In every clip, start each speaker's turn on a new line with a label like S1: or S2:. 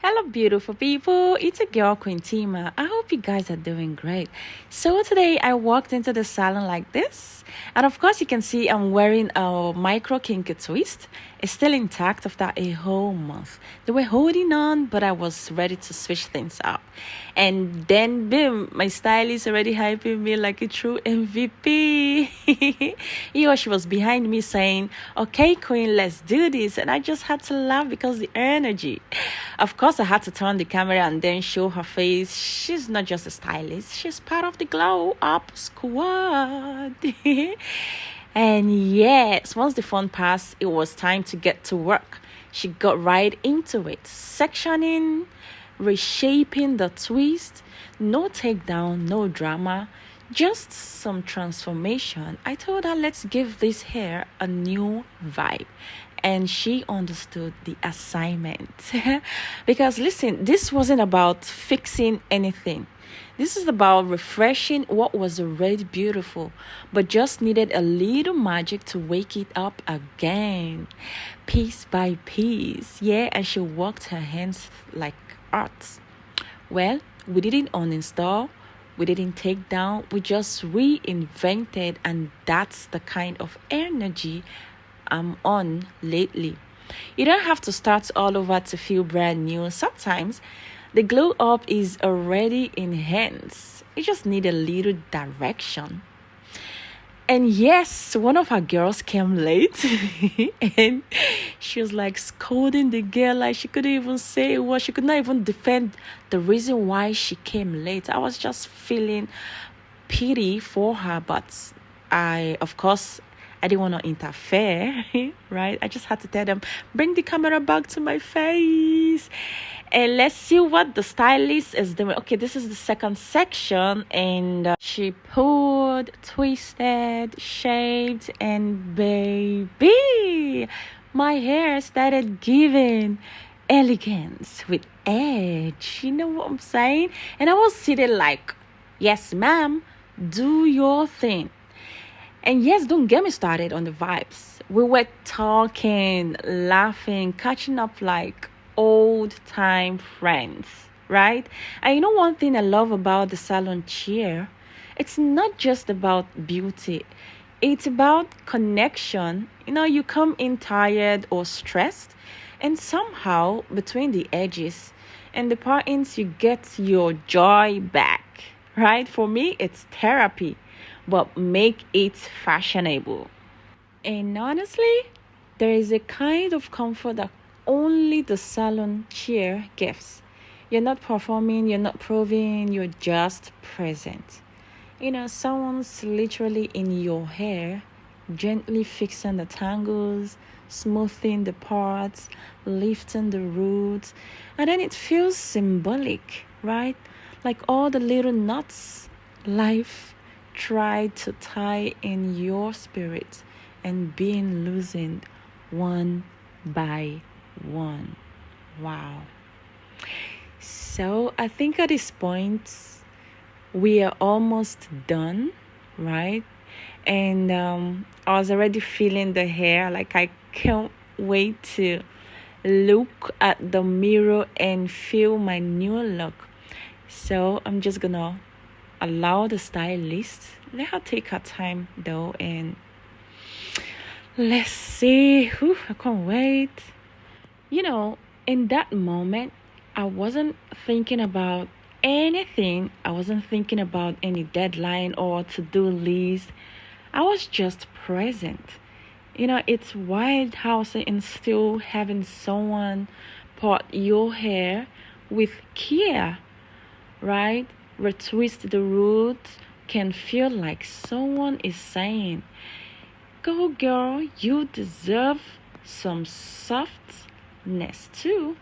S1: Hello, beautiful people. It's a girl, Quintima. I hope you guys are doing great. So, today I walked into the salon like this, and of course, you can see I'm wearing a micro kinky twist. It's still intact after a whole month. They were holding on, but I was ready to switch things up. And then, boom, my stylist already hyping me like a true MVP. She was behind me saying, "Okay, Queen, let's do this." And I just had to laugh because the energy. Of course, I had to turn the camera and then show her face. She's not just a stylist, she's part of the Glow Up squad. And yes, once the fun passed, it was time to get to work. She got right into it, sectioning, reshaping the twist. No takedown, no drama, just some transformation. I told her, let's give this hair a new vibe. And she understood the assignment. Because listen, this wasn't about fixing anything. This is about refreshing what was already beautiful, but just needed a little magic to wake it up again, piece by piece. Yeah, and she worked her hands like art. Well, we didn't uninstall, we didn't take down, we just reinvented, and that's the kind of energy I'm on lately. You don't have to start all over to feel brand new. Sometimes the glow up is already in hands. You just need a little direction. And yes, one of our girls came late and she was like scolding the girl like she couldn't even say what, she could not even defend the reason why she came late. I was just feeling pity for her, but of course, I didn't want to interfere, right? I just had to tell them, bring the camera back to my face. And let's see what the stylist is doing. Okay, this is the second section. And she pulled, twisted, shaped, and baby, my hair started giving elegance with edge. You know what I'm saying? And I was sitting like, yes, ma'am, do your thing. And yes, don't get me started on the vibes. We were talking, laughing, catching up like old time friends, right? And you know one thing I love about the salon chair? It's not just about beauty. It's about connection. You come in tired or stressed, and somehow between the edges and the partings, you get your joy back, right? For me, it's therapy, but make it fashionable. And honestly, there is a kind of comfort that only the salon chair gives. You're not performing, you're not proving, you're just present. Someone's literally in your hair, gently fixing the tangles, smoothing the parts, lifting the roots, and then it feels symbolic, right? Like all the little knots life tried to tie in your spirit and being loosened one by one. Wow. So I think at this point we are almost done, right? And I was already feeling the hair. Like I can't wait to look at the mirror and feel my new look. So I'm just gonna allow the stylist, let her take her time though, and let's see. I can't wait. In that moment, I wasn't thinking about anything. I wasn't thinking about any deadline or to-do list. I was just present. It's wild how and still having someone part your hair with care, right? Retwist the roots can feel like someone is saying, go girl, you deserve some softness too.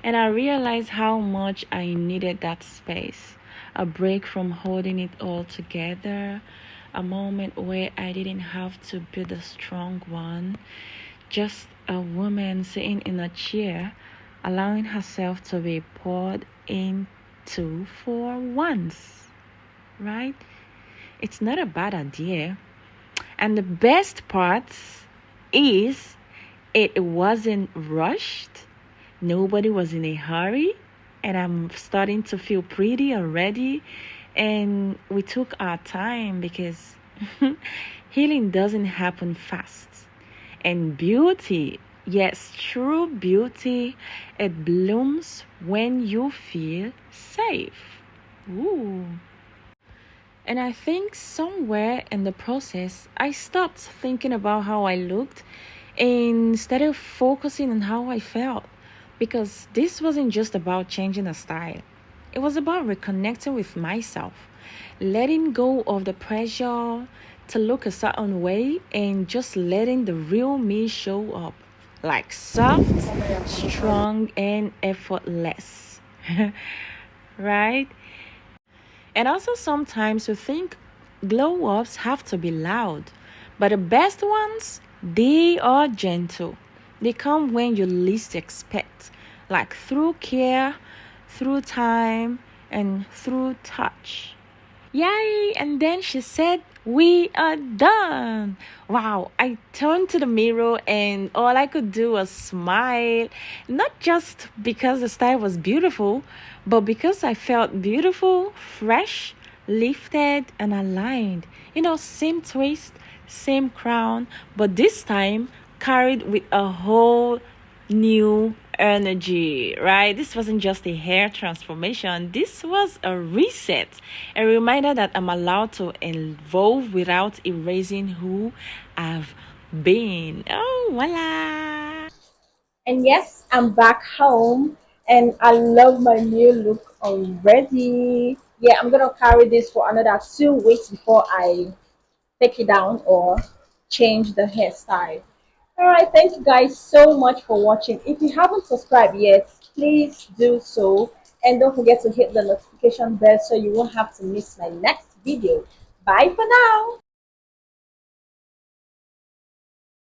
S1: And I realized how much I needed that space, a break from holding it all together, a moment where I didn't have to be the strong one, just a woman sitting in a chair, allowing herself to be poured into for once, right? It's not a bad idea. And the best part is it wasn't rushed. Nobody was in a hurry, and I'm starting to feel pretty already. And we took our time because healing doesn't happen fast. And beauty, yes, true beauty, it blooms when you feel safe. Ooh. And I think somewhere in the process, I stopped thinking about how I looked and started focusing on how I felt. Because this wasn't just about changing a style, it was about reconnecting with myself, letting go of the pressure to look a certain way and just letting the real me show up. Like soft, strong, and effortless. Right? And also, sometimes we think glow ups have to be loud, but the best ones, they are gentle. They come when you least expect, like through care, through time, and through touch. Yay! And then she said, "We are done." Wow, I turned to the mirror and all I could do was smile. Not just because the style was beautiful, but because I felt beautiful, fresh, lifted, and aligned. Same twist, same crown, but this time carried with a whole new energy, right? This wasn't just a hair transformation, this was a reset, a reminder that I'm allowed to evolve without erasing who I've been. Oh, voila!
S2: And yes, I'm back home and I love my new look already. Yeah, I'm gonna carry this for another 2 weeks before I take it down or change the hairstyle. All right, thank you guys so much for watching. If you haven't subscribed yet, please do so. And don't forget to hit the notification bell so you won't have to miss my next video. Bye for now.